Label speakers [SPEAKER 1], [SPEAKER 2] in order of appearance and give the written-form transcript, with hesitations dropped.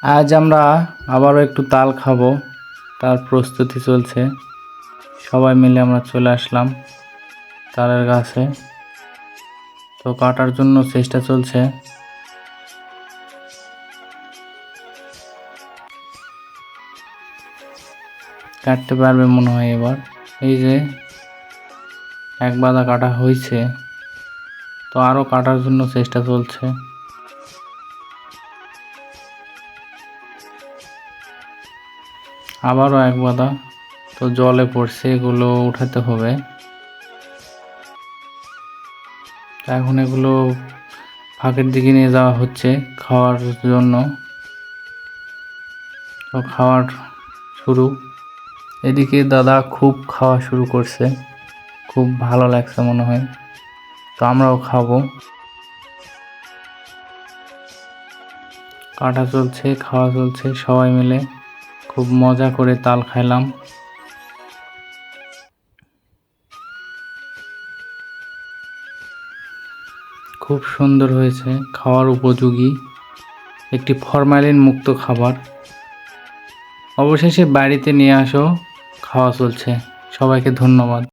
[SPEAKER 1] আজ আমরা আবারও একটু তাল খাবো, তার প্রস্তুতি চলছে। সবাই মিলে আমরা চলে আসলাম তালের গাছে। তো কাটার জন্য চেষ্টা চলছে। কাটতে পারবে মনে হয় এবার। এই যে এক বাদা কাটা হয়েছে, তো আরও কাটার জন্য চেষ্টা চলছে। আবারও এক বাদা, তো জলে পড়ছে, এগুলো উঠাতে হবে। এখন এগুলো ফাঁকের দিকে নিয়ে যাওয়া হচ্ছে খাওয়ার জন্য। তো খাওয়ার শুরু। এদিকে দাদা খুব খাওয়া শুরু করছে, খুব ভালো লাগছে মনে হয়। তো আমরাও খাবো। কাটা চলছে, খাওয়া চলছে, সবাই মিলে খুব মজা করে তাল খাইলাম। খুব সুন্দর হয়েছে, খাওয়ার উপযোগী একটি ফরমালিন মুক্ত খাবার। অবশেষে বাড়িতে নিয়ে আসো, খাওয়া চলছে। সবাইকে ধন্যবাদ।